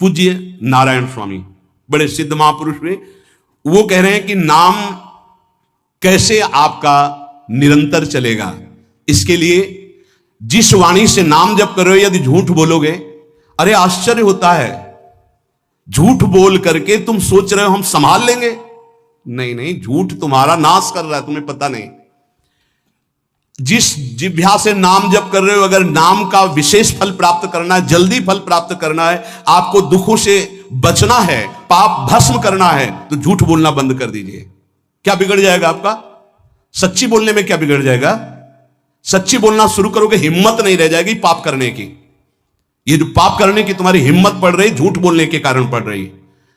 पूज्य नारायण स्वामी बड़े सिद्ध महापुरुष हुए, वो कह रहे हैं कि नाम कैसे आपका निरंतर चलेगा। इसके लिए जिस वाणी से नाम जप कर रहे हो यदि झूठ बोलोगे, अरे आश्चर्य होता है, झूठ बोल करके तुम सोच रहे हो हम संभाल लेंगे। नहीं नहीं, झूठ तुम्हारा नाश कर रहा है, तुम्हें पता नहीं। जिस जिह्वा से नाम जप कर रहे हो, अगर नाम का विशेष फल प्राप्त करना है, जल्दी फल प्राप्त करना है, आपको दुखों से बचना है, पाप भस्म करना है, तो झूठ बोलना बंद कर दीजिए। क्या बिगड़ जाएगा आपका? सच्ची बोलने में क्या बिगड़ जाएगा? सच्ची बोलना शुरू करोगे, हिम्मत नहीं रह जाएगी पाप करने की। ये जो पाप करने की तुम्हारी हिम्मत पड़ रही, झूठ बोलने के कारण पड़ रही।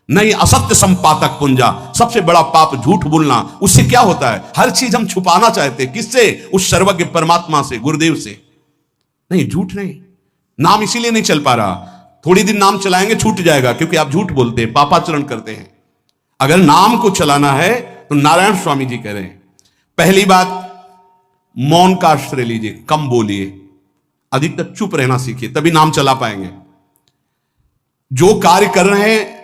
नहीं, असत्य संपातक पुंजा, सबसे बड़ा पाप झूठ बोलना। उससे क्या होता है? हर चीज हम छुपाना चाहते हैं। किससे? उस सर्वज्ञ परमात्मा से, गुरुदेव से। नहीं, झूठ नहीं। नाम इसीलिए नहीं चल पा रहा, थोड़ी दिन नाम चलाएंगे छूट जाएगा, क्योंकि आप झूठ बोलते हैं, पापाचरण करते हैं। अगर नाम को चलाना है तो नारायण स्वामी जी कह रहे हैं, पहली बात मौन का आश्रय लीजिए, कम बोलिए, अधिकतर चुप रहना सीखिए, तभी नाम चला पाएंगे। जो कार्य कर रहे हैं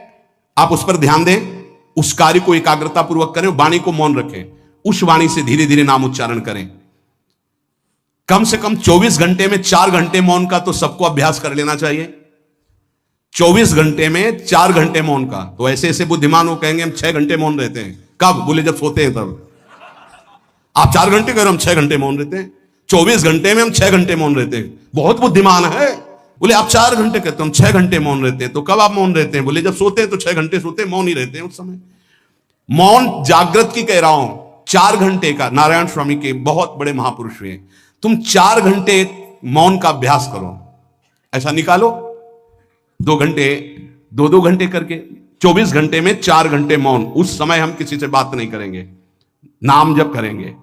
आप उस पर ध्यान दें, उस कार्य को एकाग्रता पूर्वक करें, वाणी को मौन रखें, उस वाणी से धीरे धीरे नाम उच्चारण करें। कम से कम 24 घंटे में 4 घंटे मौन का तो सबको अभ्यास कर लेना चाहिए। 24 घंटे में 4 घंटे मौन का। तो ऐसे ऐसे बुद्धिमान हो कहेंगे हम 6 घंटे मौन रहते हैं। कब? बोले जब सोते हैं तब। आप 4 घंटे करो, हम 6 घंटे मौन रहते हैं। 24 घंटे में हम 6 घंटे मौन रहते हैं। बहुत बुद्धिमान है। बोले आप 4 घंटे कहते हो, हम 6 घंटे मौन रहते हैं। तो कब आप मौन रहते हैं? बोले जब सोते हैं तो 6 घंटे सोते हैं, मौन ही रहते हैं उस समय। मौन जागृत की कह रहा हूं, 4 घंटे का। नारायण स्वामी के बहुत बड़े महापुरुष हुए, तुम 4 घंटे मौन का अभ्यास करो। ऐसा निकालो 2 घंटे, 2 घंटे करके 24 घंटे में 4 घंटे मौन। उस समय हम किसी से बात नहीं करेंगे, नाम जप करेंगे।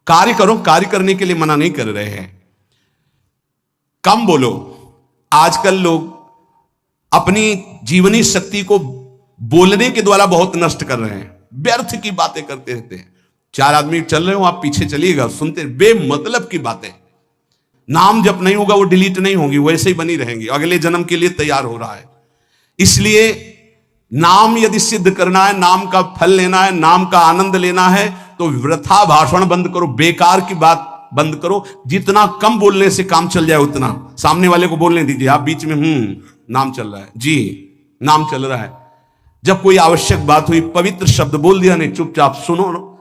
कार्य करो, कार्य करने के लिए मना नहीं कर रहे हैं। कम बोलो। आजकल लोग अपनी जीवनी शक्ति को बोलने के द्वारा बहुत नष्ट कर रहे हैं, व्यर्थ की बातें करते रहते हैं। 4 आदमी चल रहे हो, आप पीछे चलिएगा, सुनते, बेमतलब की बातें। नाम जब नहीं होगा वो डिलीट नहीं होंगी, वैसे ही बनी रहेंगी, अगले जन्म के लिए तैयार हो रहा है। इसलिए नाम यदि सिद्ध करना है, नाम का फल लेना है, नाम का आनंद लेना है, तो वृथा भाषण बंद करो, बेकार की बात बंद करो। जितना कम बोलने से काम चल जाए उतना। सामने वाले को बोलने दीजिए, आप बीच में नाम चल रहा है जी, नाम चल रहा है। जब कोई आवश्यक बात हुई, पवित्र शब्द बोल दिया, नहीं चुपचाप सुनो।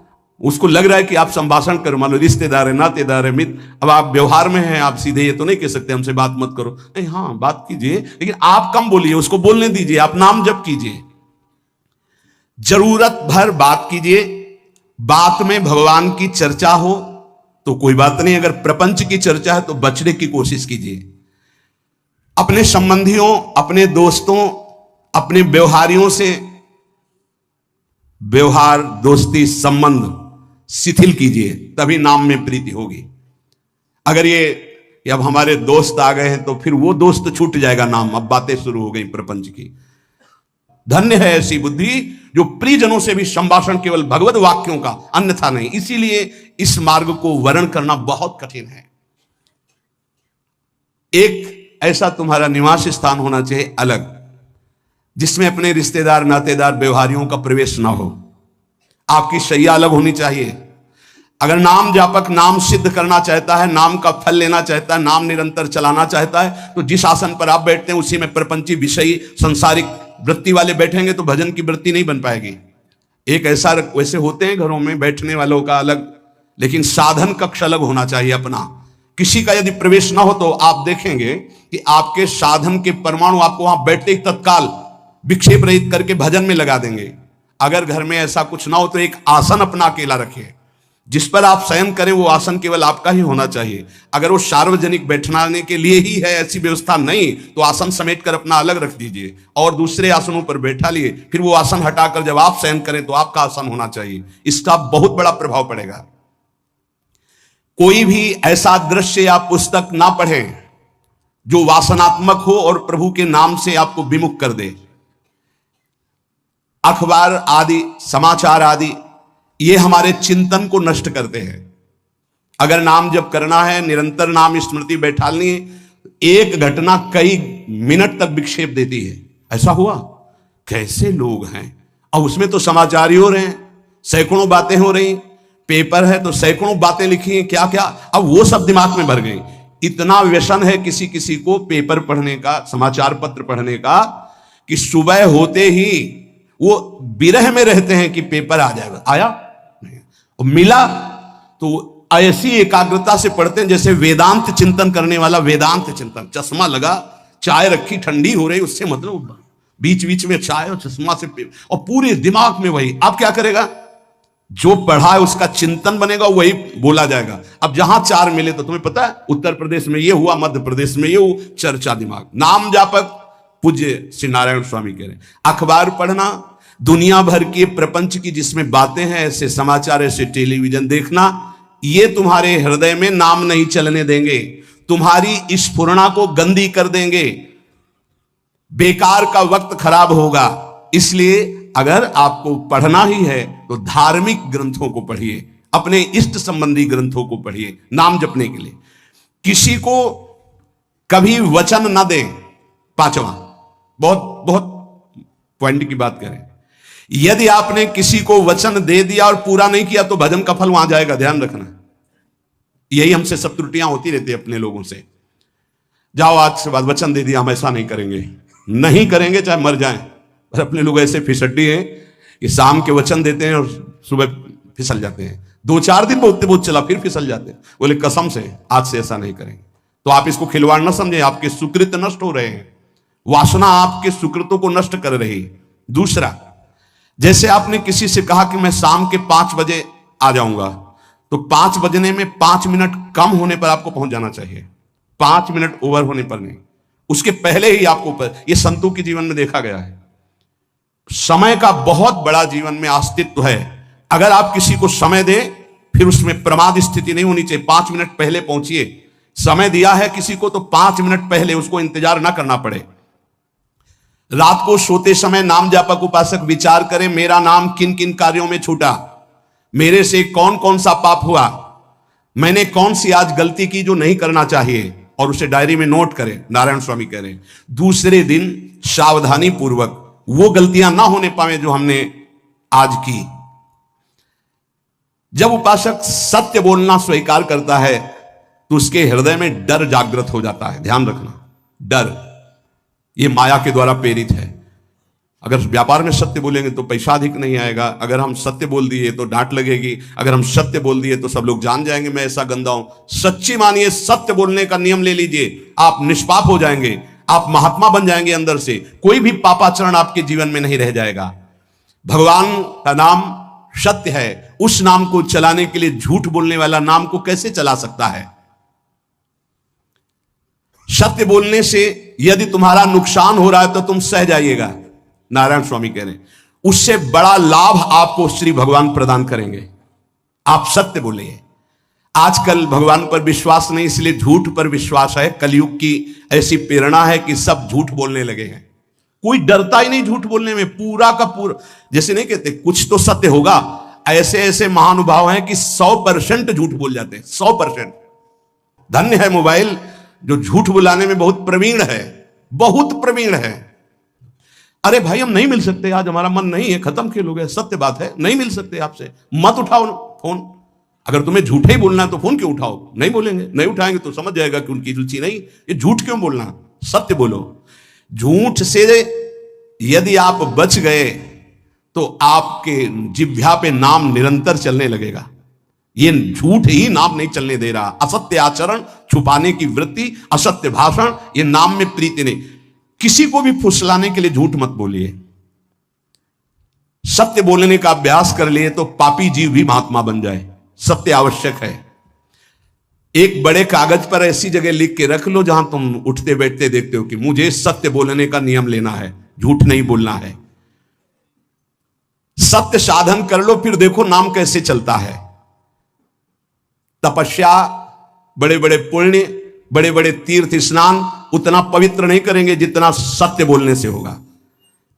उसको लग रहा है कि आप संभाषण करो, मान लो रिश्तेदार है, नातेदार है, मित्र, अब आप व्यवहार में हैं, आप सीधे ये तो नहीं कह सकते हमसे बात मत करो। नहीं, हाँ बात कीजिए, लेकिन आप कम बोलिए, उसको बोलने दीजिए, आप नाम जप कीजिए, जरूरत भर बात कीजिए। बात में भगवान की चर्चा हो तो कोई बात नहीं, अगर प्रपंच की चर्चा है तो बचने की कोशिश कीजिए। अपने संबंधियों, अपने दोस्तों, अपने व्यवहारियों से व्यवहार, दोस्ती, संबंध शिथिल कीजिए, तभी नाम में प्रीति होगी। अगर ये अब हमारे दोस्त आ गए हैं तो फिर वो दोस्त छूट जाएगा नाम, अब बातें शुरू हो गई प्रपंच की। धन्य है ऐसी बुद्धि जो प्रियजनों से भी संभाषण केवल भगवत वाक्यों का, अन्यथा नहीं। इसीलिए इस मार्ग को वर्ण करना बहुत कठिन है। एक ऐसा तुम्हारा निवास स्थान होना चाहिए अलग, जिसमें अपने रिश्तेदार, नातेदार, व्यवहारियों का प्रवेश ना हो। आपकी शैया अलग होनी चाहिए। अगर नाम जापक नाम सिद्ध करना चाहता है, नाम का फल लेना चाहता है, नाम निरंतर चलाना चाहता है, तो जिस आसन पर आप बैठते हैं उसी में प्रपंची, विषयी, संसारिक वृत्ति वाले बैठेंगे तो भजन की वृत्ति नहीं बन पाएगी। एक ऐसा, वैसे होते हैं घरों में बैठने वालों का अलग, लेकिन साधन कक्ष अलग होना चाहिए अपना। किसी का यदि प्रवेश ना हो तो आप देखेंगे कि आपके साधन के परमाणु आपको वहां बैठते ही तत्काल विक्षेप रहित करके भजन में लगा देंगे। अगर घर में ऐसा कुछ ना हो तो एक आसन अपना अकेला रखिए, जिस पर आप शयन करें वो आसन केवल आपका ही होना चाहिए। अगर वो सार्वजनिक बैठने के लिए ही है, ऐसी व्यवस्था नहीं, तो आसन समेट कर अपना अलग रख दीजिए और दूसरे आसनों पर बैठा लिए। फिर वो आसन हटाकर जब आप शयन करें तो आपका आसन होना चाहिए। इसका बहुत बड़ा प्रभाव पड़ेगा। कोई भी ऐसा दृश्य या पुस्तक ना पढ़ें जो वासनात्मक हो और प्रभु के नाम से आपको विमुख कर दे। अखबार आदि, समाचार आदि, ये हमारे चिंतन को नष्ट करते हैं। अगर नाम जब करना है, निरंतर नाम स्मृति बैठालनी है, एक घटना कई मिनट तक विक्षेप देती है। ऐसा हुआ? कैसे लोग हैं। अब उसमें तो समाचार ही हो रहे हैं, सैकड़ों बातें हो रही, पेपर है तो सैकड़ों बातें लिखी हैं, क्या क्या, अब वो सब दिमाग में भर गई। इतना व्यसन है किसी किसी को पेपर पढ़ने का, समाचार पत्र पढ़ने का, कि सुबह होते ही वो विरह में रहते हैं कि पेपर आ जाएगा। आया नहीं, और मिला तो ऐसी एकाग्रता से पढ़ते हैं जैसे वेदांत चिंतन करने वाला वेदांत चिंतन। चश्मा लगा, चाय रखी, ठंडी हो रही, उससे मतलब बीच बीच में चाय और चश्मा से और पूरे दिमाग में वही। अब क्या करेगा? जो पढ़ा है उसका चिंतन बनेगा, वही बोला जाएगा। अब जहां चार मिले तो तुम्हें पता है, उत्तर प्रदेश में ये हुआ, मध्य प्रदेश में ये हुआ, चर्चा दिमाग। नाम जापक पूज्य श्री नारायण स्वामी कह रहे, अखबार पढ़ना, दुनिया भर के प्रपंच की जिसमें बातें हैं, ऐसे समाचार, ऐसे टेलीविजन देखना, ये तुम्हारे हृदय में नाम नहीं चलने देंगे, तुम्हारी स्फुरणा को गंदी कर देंगे, बेकार का वक्त खराब होगा। इसलिए अगर आपको पढ़ना ही है तो धार्मिक ग्रंथों को पढ़िए, अपने इष्ट संबंधी ग्रंथों को पढ़िए नाम जपने के लिए। किसी को कभी वचन न दें। पांचवा, बहुत बहुत पॉइंट की बात करें, यदि आपने किसी को वचन दे दिया और पूरा नहीं किया तो भजन का फल वहां जाएगा, ध्यान रखना। यही हमसे सब त्रुटियां होती रहती है अपने लोगों से। जाओ आज से बाद वचन दे दिया, हम ऐसा नहीं करेंगे, नहीं करेंगे चाहे मर जाएं। और अपने लोग ऐसे फिसड्डी हैं कि शाम के वचन देते हैं और सुबह फिसल जाते हैं, 2-4 दिन बोलते बहुत चला, फिर फिसल जाते हैं। बोले कसम से आज से ऐसा नहीं करेंगे। तो आप इसको खिलवाड़ न समझें, आपके सुकृत नष्ट हो रहे हैं, वासना आपके सुकृतों को नष्ट कर रही। दूसरा, जैसे आपने किसी से कहा कि मैं शाम के 5 बजे आ जाऊंगा, तो 5 बजने में 5 मिनट कम होने पर आपको पहुंच जाना चाहिए, 5 मिनट ओवर होने पर नहीं, उसके पहले ही आपको। यह संतों के जीवन में देखा गया है। समय का बहुत बड़ा जीवन में अस्तित्व है। अगर आप किसी को समय दें, फिर उसमें प्रमाद स्थिति नहीं होनी चाहिए। 5 मिनट पहले पहुंचिए। समय दिया है किसी को तो 5 मिनट पहले, उसको इंतजार ना करना पड़े। रात को सोते समय नाम जापक उपासक विचार करें, मेरा नाम किन किन कार्यों में छूटा, मेरे से कौन कौन सा पाप हुआ, मैंने कौन सी आज गलती की जो नहीं करना चाहिए, और उसे डायरी में नोट करें। नारायण स्वामी कह रहे हैं दूसरे दिन सावधानी पूर्वक वो गलतियां ना होने पाए जो हमने आज की। जब उपासक सत्य बोलना स्वीकार करता है तो उसके हृदय में डर जागृत हो जाता है। ध्यान रखना, डर ये माया के द्वारा प्रेरित है। अगर व्यापार में सत्य बोलेंगे तो पैसा अधिक नहीं आएगा, अगर हम सत्य बोल दिए तो डांट लगेगी, अगर हम सत्य बोल दिए तो सब लोग जान जाएंगे मैं ऐसा गंदा हूं। सच्ची मानिए, सत्य बोलने का नियम ले लीजिए, आप निष्पाप हो जाएंगे, आप महात्मा बन जाएंगे अंदर से, कोई भी पापाचरण आपके जीवन में नहीं रह जाएगा। भगवान का नाम सत्य है, उस नाम को चलाने के लिए झूठ बोलने वाला नाम को कैसे चला सकता है? सत्य बोलने से यदि तुम्हारा नुकसान हो रहा है तो तुम सह जाइएगा। नारायण स्वामी कह रहे हैं उससे बड़ा लाभ आपको श्री भगवान प्रदान करेंगे। आप सत्य बोलिए। आजकल भगवान पर विश्वास नहीं, इसलिए झूठ पर विश्वास है। कलयुग की ऐसी प्रेरणा है कि सब झूठ बोलने लगे हैं, कोई डरता ही नहीं झूठ बोलने में। पूरा का पूरा, जैसे नहीं कहते कुछ तो सत्य होगा, ऐसे ऐसे महानुभाव हैं कि 100% झूठ बोल जाते हैं, 100%। धन्य है मोबाइल जो झूठ बुलाने में बहुत प्रवीण है, बहुत प्रवीण है। अरे भाई हम नहीं मिल सकते, आज हमारा मन नहीं है, खत्म खेल हो गया, सत्य बात है, नहीं मिल सकते आपसे, मत उठाओ फोन। अगर तुम्हें झूठे ही बोलना है तो फोन क्यों उठाओ? नहीं बोलेंगे, नहीं उठाएंगे तो समझ जाएगा कि उनकी रुचि नहीं। ये झूठ क्यों बोलना, सत्य बोलो। झूठ से यदि आप बच गए तो आपके जिह्वा पे नाम निरंतर चलने लगेगा। ये झूठ ही नाम नहीं चलने दे रहा। असत्य आचरण, छुपाने की वृत्ति, असत्य भाषण, ये नाम में प्रीति नहीं। किसी को भी फुसलाने के लिए झूठ मत बोलिए। सत्य बोलने का अभ्यास कर लिए तो पापी जीव भी महात्मा बन जाए। सत्य आवश्यक है। एक बड़े कागज पर ऐसी जगह लिख के रख लो जहां तुम उठते बैठते देखते हो कि मुझे सत्य बोलने का नियम लेना है, झूठ नहीं बोलना है। सत्य साधन कर लो, फिर देखो नाम कैसे चलता है। तपस्या, बड़े बड़े पुण्य, बड़े बड़े तीर्थ स्नान उतना पवित्र नहीं करेंगे जितना सत्य बोलने से होगा।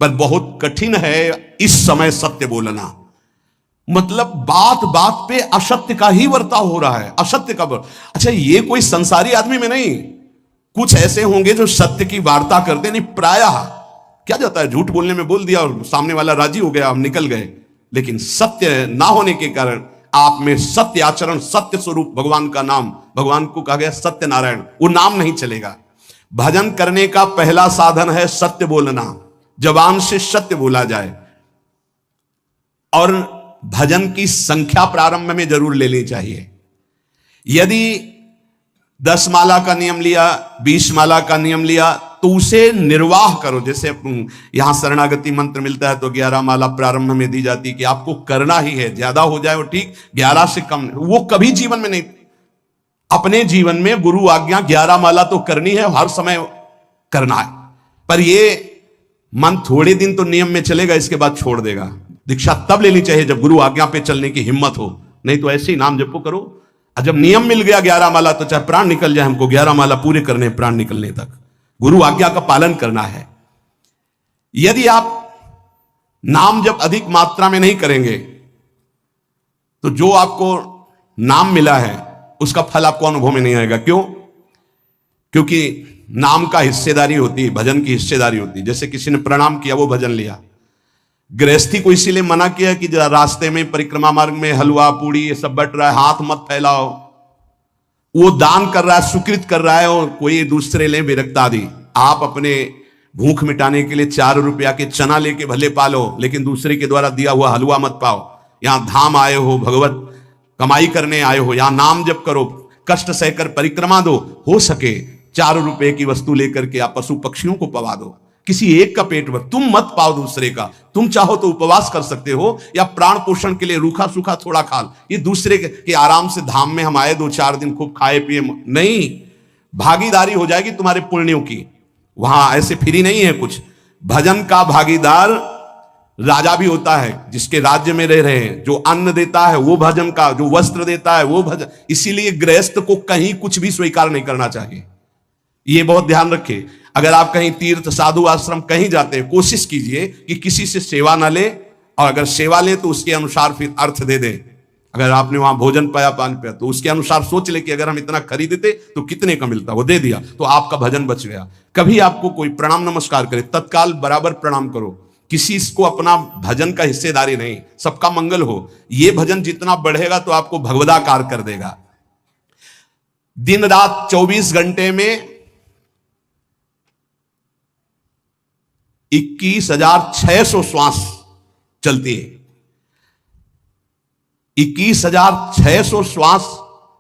पर बहुत कठिन है इस समय सत्य बोलना। मतलब बात बात पे असत्य का ही वर्ताव हो रहा है, असत्य का। अच्छा, ये कोई संसारी आदमी में नहीं, कुछ ऐसे होंगे जो सत्य की वार्ता करते नहीं। प्रायः क्या जाता है, झूठ बोलने में बोल दिया और सामने वाला राजी हो गया, हम निकल गए। लेकिन सत्य ना होने के कारण आप में सत्य आचरण, सत्य स्वरूप भगवान का नाम, भगवान को कहा गया सत्य नारायण, वो नाम नहीं चलेगा। भजन करने का पहला साधन है सत्य बोलना, जबान से सत्य बोला जाए। और भजन की संख्या प्रारंभ में जरूर लेनी चाहिए। यदि 10 माला का नियम लिया, 20 माला का नियम लिया, तो उसे निर्वाह करो। जैसे यहां शरणागति मंत्र मिलता है तो 11 माला प्रारंभ में दी जाती है कि आपको करना ही है, ज्यादा हो जाए वो ठीक, 11 से कम वो कभी जीवन में नहीं। अपने जीवन में गुरु आज्ञा 11 माला तो करनी है, हर समय करना है। पर ये मन थोड़े दिन तो नियम में चलेगा, इसके बाद छोड़ देगा। दीक्षा तब लेनी चाहिए जब गुरु आज्ञा पे चलने की हिम्मत हो, नहीं तो ऐसे ही नाम जपो करो। और जब नियम मिल गया 11 माला, तो चाहे प्राण निकल जाए, हमको 11 माला पूरे करने, प्राण निकलने तक गुरु आज्ञा का पालन करना है। यदि आप नाम जब अधिक मात्रा में नहीं करेंगे तो जो आपको नाम मिला है उसका फल आपको अनुभव में नहीं आएगा। क्यों? क्योंकि नाम का हिस्सेदारी होती है, भजन की हिस्सेदारी होती है। जैसे किसी ने प्रणाम किया, वो भजन लिया। गृहस्थी को इसीलिए मना किया कि रास्ते में परिक्रमा मार्ग में हलवा पूड़ी ये सब बट रहा है, हाथ मत फैलाओ। वो दान कर रहा है, सुकृत कर रहा है, और कोई दूसरे ले विरक्त आदि। आप अपने भूख मिटाने के लिए 4 रुपया के चना लेके भले पालो, लेकिन दूसरे के द्वारा दिया हुआ हलवा मत पाओ। यहां धाम आए हो, भगवत कमाई करने आए हो, यहां नाम जप करो, कष्ट सहकर परिक्रमा दो। हो सके 4 रुपए की वस्तु लेकर के आप पशु पक्षियों को पवा दो, किसी एक का पेट भर, तुम मत पाओ दूसरे का। तुम चाहो तो उपवास कर सकते हो, या प्राण पोषण के लिए रूखा सूखा थोड़ा खा लो। ये दूसरे के आराम से धाम में हम आए 2-4 दिन खूब खाए पिए नहीं, भागीदारी हो जाएगी तुम्हारे पुण्यों की। वहां ऐसे फ्री नहीं है कुछ। भजन का भागीदार राजा भी होता है, जिसके राज्य में रह रहे हैं। जो अन्न देता है वो भजन का, जो वस्त्र देता है वो भजन। इसीलिए गृहस्थ को कहीं कुछ भी स्वीकार नहीं करना चाहिए, ये बहुत ध्यान रखें। अगर आप कहीं तीर्थ साधु आश्रम कहीं जाते हैं, कोशिश कीजिए कि किसी से सेवा ना ले, और अगर सेवा ले तो उसके अनुसार फिर अर्थ दे दे। अगर आपने वहां भोजन पाया, पान पाया, तो उसके अनुसार सोच ले कि अगर हम इतना खरीदते तो कितने का मिलता, वो दे दिया तो आपका भजन बच गया। कभी आपको कोई प्रणाम नमस्कार करे, तत्काल बराबर प्रणाम करो। किसी को अपना भजन का हिस्सेदारी नहीं, सबका मंगल हो। ये भजन जितना बढ़ेगा तो आपको भगवदाकार कर देगा। दिन रात 24 घंटे में 21,600 श्वास चलती है। 21,600 श्वास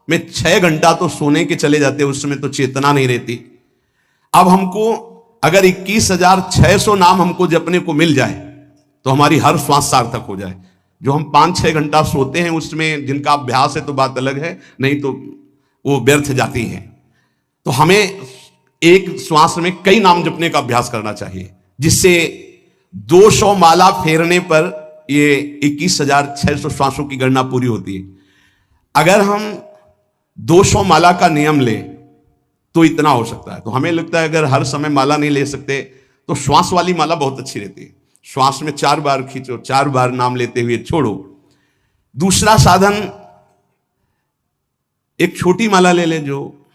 में 6 घंटा तो सोने के चले जाते हैं, उसमें तो चेतना नहीं रहती। अब हमको अगर 21,600 नाम हमको जपने को मिल जाए तो हमारी हर श्वास सार्थक हो जाए। जो हम 5-6 घंटा सोते हैं उसमें जिनका अभ्यास है तो बात अलग है, नहीं तो वो व्यर्थ जाती है। तो हमें एक श्वास में कई नाम जपने का अभ्यास करना चाहिए, जिससे 200 माला फेरने पर ये 21,600 श्वासों की गणना पूरी होती है। अगर हम 200 माला का नियम लें तो इतना हो सकता है। तो हमें लगता है अगर हर समय माला नहीं ले सकते तो श्वास वाली माला बहुत अच्छी रहती है। श्वास में 4 बार खींचो, 4 बार नाम लेते हुए छोड़ो। दूसरा साधन, एक छोटी माला ले लें, जो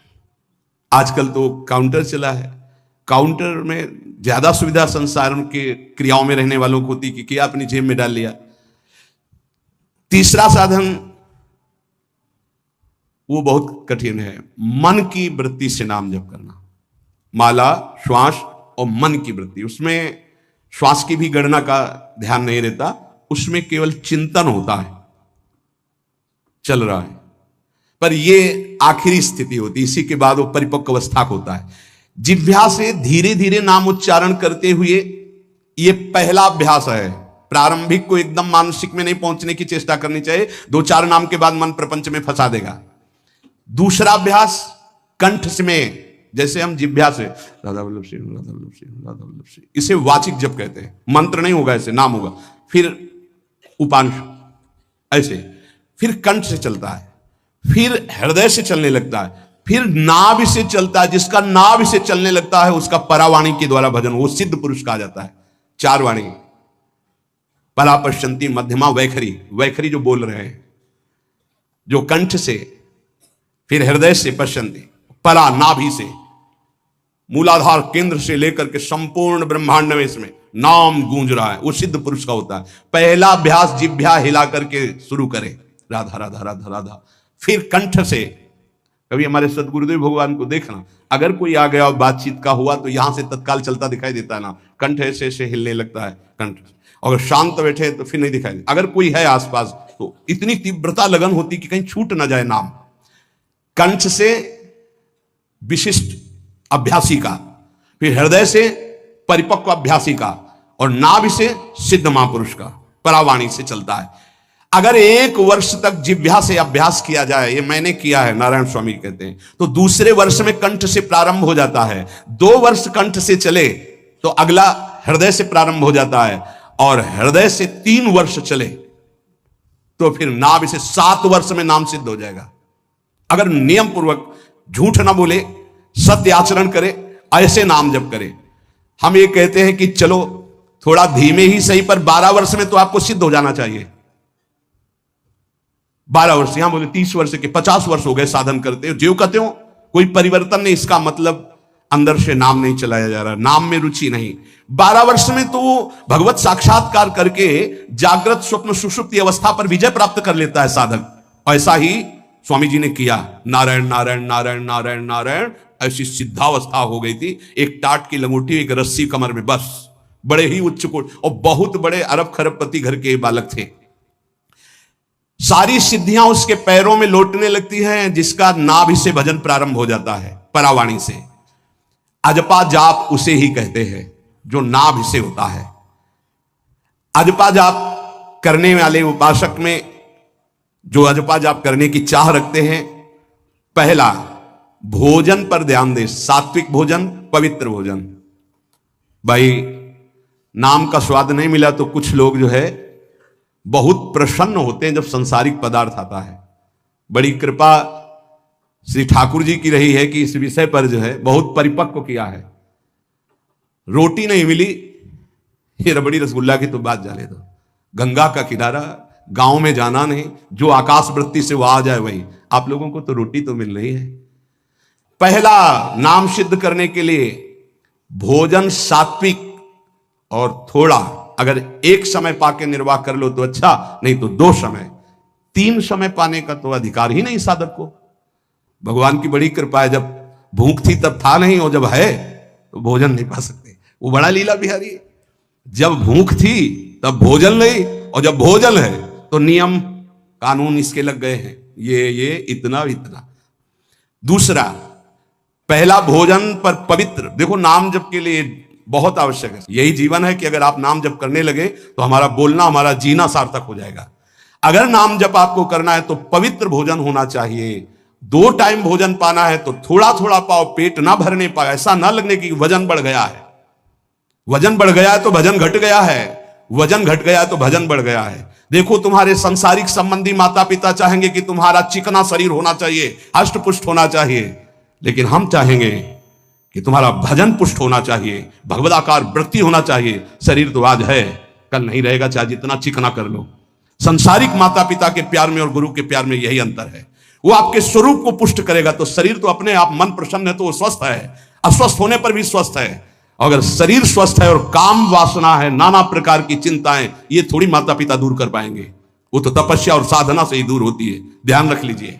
आजकल तो काउंटर चला है। काउंटर में ज्यादा सुविधा संसार के क्रियाओं में रहने वालों को होती कि क्या अपनी जेब में डाल लिया। तीसरा साधन वो बहुत कठिन है, मन की वृत्ति से नाम जप करना। माला, श्वास और मन की वृत्ति, उसमें श्वास की भी गणना का ध्यान नहीं रहता, उसमें केवल चिंतन होता है, चल रहा है। पर ये आखिरी स्थिति होती है, इसी के बाद वो परिपक्व अवस्था को होता है। जिह्वा से धीरे धीरे नाम उच्चारण करते हुए, ये पहला अभ्यास है। प्रारंभिक को एकदम मानसिक में नहीं पहुंचने की चेष्टा करनी चाहिए, 2-4 नाम के बाद मन प्रपंच में फंसा देगा। दूसरा अभ्यास कंठ में, जैसे हम जिह्वा से राधा वल्लभ सिंह, राधा वल्लभ सिंह, राधा वल्लभ सिंह, इसे वाचिक जप कहते हैं। मंत्र नहीं होगा, ऐसे नाम होगा। फिर उपांश ऐसे, फिर कंठ से चलता है, फिर हृदय से चलने लगता है, फिर नाभि से चलता है। जिसका नाभि से चलने लगता है उसका परावाणी के द्वारा भजन, वो सिद्ध पुरुष कहा जाता है। 4 वाणी, परा, पश्चंती, मध्यमा, वैखरी। वैखरी जो बोल रहे हैं, जो कंठ से, फिर हृदय से पश्चंती, परा नाभि से, मूलाधार केंद्र से लेकर के संपूर्ण ब्रह्मांड में इसमें नाम गूंज रहा है, वो सिद्ध पुरुष का होता है। पहला अभ्यास जिह्वा हिला करके शुरू करे, राधा राधा राधा राधा, फिर कंठ से। कभी हमारे सदगुरुदेव भगवान को देखना, अगर कोई आ गया और बातचीत का हुआ तो यहां से तत्काल चलता दिखाई देता है ना, कंठ ऐसे ऐसे हिलने लगता है कंठ। अगर शांत बैठे तो फिर नहीं दिखाई दे, अगर कोई है आसपास तो इतनी तीव्रता लगन होती कि कहीं छूट ना जाए नाम। कंठ से विशिष्ट अभ्यासी का, फिर हृदय से परिपक्व अभ्यासी का, और नाभि से सिद्ध महापुरुष का, परावाणी से चलता है। अगर 1 वर्ष तक जिह्वा से अभ्यास किया जाए, ये मैंने किया है, नारायण स्वामी कहते हैं, तो दूसरे वर्ष में कंठ से प्रारंभ हो जाता है। 2 वर्ष कंठ से चले तो अगला हृदय से प्रारंभ हो जाता है, और हृदय से 3 वर्ष चले तो फिर नाभि से 7 वर्ष में नाम सिद्ध हो जाएगा। अगर नियम पूर्वक झूठ ना बोले, सत्य आचरण करे, ऐसे नाम जप करे। हम ये कहते हैं कि चलो थोड़ा धीमे ही सही, पर 12 वर्ष में तो आपको सिद्ध हो जाना चाहिए। 12 वर्ष, यहां बोले 30 वर्ष के 50 वर्ष हो गए साधन करते हो, ज्यों कहते हो कोई परिवर्तन नहीं, इसका मतलब अंदर से नाम नहीं चलाया जा रहा, नाम में रुचि नहीं। 12 वर्ष में तो भगवत साक्षात्कार करके जागृत स्वप्न सुषुप्ति अवस्था पर विजय प्राप्त कर लेता है साधक। ऐसा ही स्वामी जी ने किया, नारायण नारायण नारायण नारायण नारायण, ऐसी सिद्धावस्था हो गई थी। एक टाट की लंगोटी, एक रस्सी कमर में, बस। बड़े ही उच्च कोट, और बहुत बड़े अरब खरबपति घर के बालक थे। सारी सिद्धियां उसके पैरों में लौटने लगती हैं, जिसका नाभि से भजन प्रारंभ हो जाता है, परावाणी से। अजपा जाप उसे ही कहते हैं जो नाभि से होता है। अजपा जाप करने वाले उपासक में जो अजपा जाप करने की चाह रखते हैं, पहला भोजन पर ध्यान दे, सात्विक भोजन, पवित्र भोजन। भाई नाम का स्वाद नहीं मिला तो कुछ लोग जो है बहुत प्रसन्न होते हैं जब संसारिक पदार्थ आता है। बड़ी कृपा श्री ठाकुर जी की रही है कि इस विषय पर जो है बहुत परिपक्व किया है। रोटी नहीं मिली, ये रबड़ी रसगुल्ला की तो बात जाने दो। गंगा का किनारा, गांव में जाना नहीं, जो आकाश वृत्ति से वो आ जाए वही। आप लोगों को तो रोटी तो मिल रही है। पहला नाम सिद्ध करने के लिए भोजन सात्विक और थोड़ा, अगर एक समय पाके निर्वाह कर लो तो अच्छा, नहीं तो 2 समय, 3 समय पाने का तो अधिकार ही नहीं साधक को। भगवान की बड़ी कृपा है, जब भूख थी तब था नहीं, और जब है तो भोजन नहीं पा सकते। वो बड़ा लीला बिहारी है। जब भूख थी तब भोजन नहीं, और जब भोजन है तो नियम कानून इसके लग गए हैं, ये इतना इतना। दूसरा, पहला भोजन पर पवित्र। देखो नाम जप के लिए बहुत आवश्यक है, यही जीवन है कि अगर आप नाम जप करने लगे तो हमारा बोलना, हमारा जीना सार्थक हो जाएगा। अगर नाम जप आपको करना है तो पवित्र भोजन होना चाहिए। 2 टाइम भोजन पाना है तो थोड़ा थोड़ा पाओ, पेट ना भरने पाए, ऐसा ना लगने की वजन बढ़ गया है। वजन बढ़ गया है तो भजन घट गया है, वजन घट गया है तो भजन बढ़ गया है। देखो तुम्हारे संसारिक संबंधी माता पिता चाहेंगे कि तुम्हारा चिकना शरीर होना चाहिए, हष्ट पुष्ट होना चाहिए, लेकिन हम चाहेंगे कि तुम्हारा भजन पुष्ट होना चाहिए, भगवदाकार वृत्ति होना चाहिए। शरीर तो आज है, कल नहीं रहेगा, चाहे जितना चिकना कर लो। संसारिक माता पिता के प्यार में और गुरु के प्यार में यही अंतर है। वो आपके स्वरूप को पुष्ट करेगा तो शरीर तो अपने आप, मन प्रसन्न है तो वो स्वस्थ है, अस्वस्थ होने पर भी स्वस्थ है। अगर शरीर स्वस्थ है और काम वासना है, नाना प्रकार की चिंताएं, ये थोड़ी माता पिता दूर कर पाएंगे। वो तो तपस्या और साधना से ही दूर होती है, ध्यान रख लीजिए।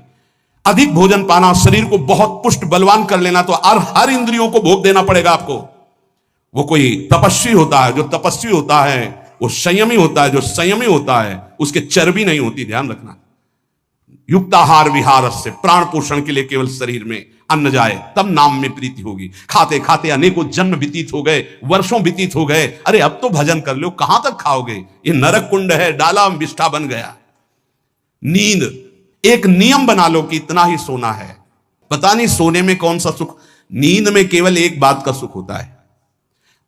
अधिक भोजन पाना, शरीर को बहुत पुष्ट बलवान कर लेना, तो हर इंद्रियों को भोग देना पड़ेगा आपको। वो कोई तपस्वी होता है, जो तपस्वी होता है वो संयमी होता है, जो संयमी होता है उसके चर्बी नहीं होती, ध्यान रखना। युक्ताहार विहार से, प्राण पोषण के लिए केवल शरीर में अन्न जाए तब नाम में प्रीति होगी। खाते खाते अनेकों जन्म व्यतीत हो गए, वर्षों व्यतीत हो गए, अरे अब तो भजन कर लो, कहां तक खाओगे? ये नरक कुंड है, डाला विष्ठा बन गया। नींद, एक नियम बना लो कि इतना ही सोना है। पता नहीं सोने में कौन सा सुख, नींद में केवल एक बात का सुख होता है,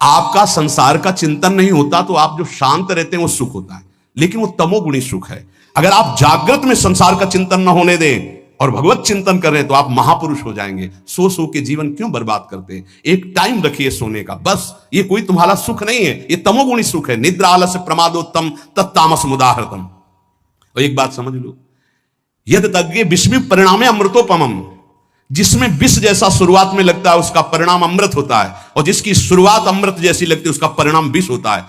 आपका संसार का चिंतन नहीं होता, तो आप जो शांत रहते हैं वो सुख होता है, लेकिन वो तमोगुणी सुख है। अगर आप जागृत में संसार का चिंतन न होने दें और भगवत चिंतन कर रहे हैं तो आप महापुरुष हो जाएंगे। सो सो के जीवन क्यों बर्बाद करते हैं? एक टाइम रखिए सोने का, बस। ये कोई तुम्हारा सुख नहीं है, ये तमोगुणी सुख है। निद्रा आलस्य प्रमादोत्तम तत्तामस मुदाहृतम। और एक बात समझ लो, यद तज्ञे विस्मित परिणामे अमृतोपमम। जिसमें विष जैसा शुरुआत में लगता है उसका परिणाम अमृत होता है, और जिसकी शुरुआत अमृत जैसी लगती है उसका परिणाम विष होता है।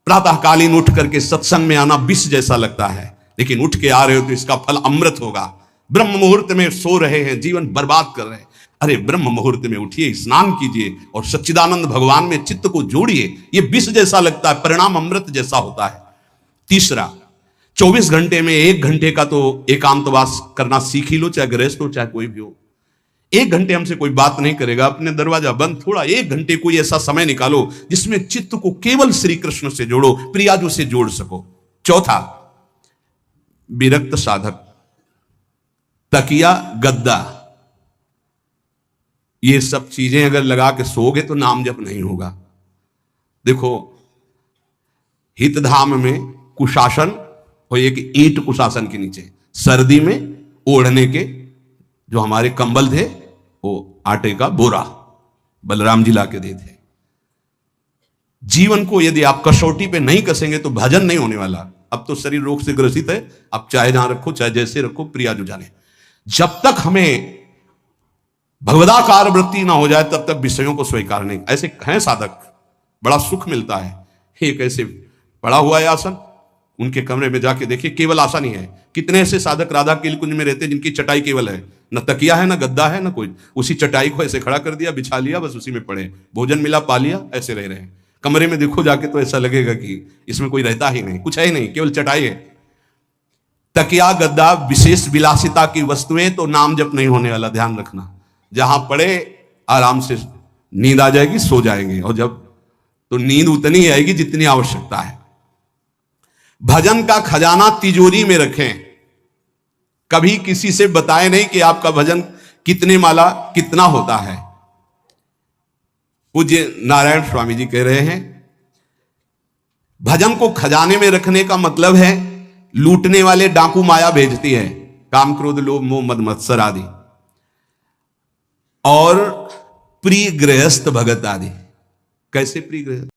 प्रातःकालीन उठ करके सत्संग में आना विष जैसा लगता है, लेकिन उठ के आ रहे हो तो इसका फल अमृत होगा। ब्रह्म मुहूर्त में सो रहे हैं, जीवन बर्बाद कर रहे हैं, अरे ब्रह्म मुहूर्त में उठिए, स्नान कीजिए और सच्चिदानंद भगवान में चित्त को जोड़िए। ये विष जैसा लगता है, परिणाम अमृत जैसा होता है। तीसरा, 24 घंटे में 1 घंटे का तो एकांतवास करना सीख ही लो, चाहे गृहस्थ हो चाहे कोई भी हो। 1 घंटे हमसे कोई बात नहीं करेगा, अपने दरवाजा बंद, थोड़ा 1 घंटे कोई ऐसा समय निकालो जिसमें चित्त को केवल श्री कृष्ण से जोड़ो, प्रियाजू से जोड़ सको। चौथा, विरक्त साधक, तकिया, गद्दा, ये सब चीजें अगर लगा के सोओगे तो नाम जप नहीं होगा। देखो, हितधाम में कुशासन और एक ईंट कुशासन के नीचे, सर्दी में ओढ़ने के जो हमारे कंबल थे वो आटे का बोरा बलराम जी ला के दे थे। जीवन को यदि आप कसौटी पे नहीं कसेंगे तो भजन नहीं होने वाला। अब तो शरीर रोग से ग्रसित है, आप चाहे जहां रखो चाहे जैसे रखो, प्रियाजू जाने। जब तक हमें भगवदाकार वृत्ति ना हो जाए तब तक विषयों को स्वीकार नहीं। ऐसे हैं साधक, बड़ा सुख मिलता है। एक ऐसे पड़ा हुआ है आसन, उनके कमरे में जाके देखिए, केवल आसन ही है। कितने ऐसे साधक राधा केलकुंज में रहते हैं जिनकी चटाई केवल है, न तकिया है, न गद्दा है, न कोई, उसी चटाई को ऐसे खड़ा कर दिया, बिछा लिया, बस उसी में पड़े, भोजन मिला पा लिया, ऐसे रह रहे हैं। कमरे में देखो जाके तो ऐसा लगेगा कि इसमें कोई रहता ही नहीं, कुछ है ही नहीं, केवल चटाई है। तकिया गद्दा विशेष विलासिता की वस्तुएं तो नाम जप नहीं होने वाला, ध्यान रखना। जहां पड़े आराम से नींद आ जाएगी, सो जाएंगे, और जब तो नींद उतनी आएगी जितनी आवश्यकता है। भजन का खजाना तिजोरी में रखें, कभी किसी से बताएं नहीं कि आपका भजन कितने माला कितना होता है। पूज्य नारायण स्वामी जी कह रहे हैं, भजन को खजाने में रखने का मतलब है लूटने वाले डाकू माया भेजती है, काम क्रोध लोभ मोह मद मत्सर आदि, और प्रिय गृहस्थ भगत आदि। कैसे प्रिय गृहस्थ?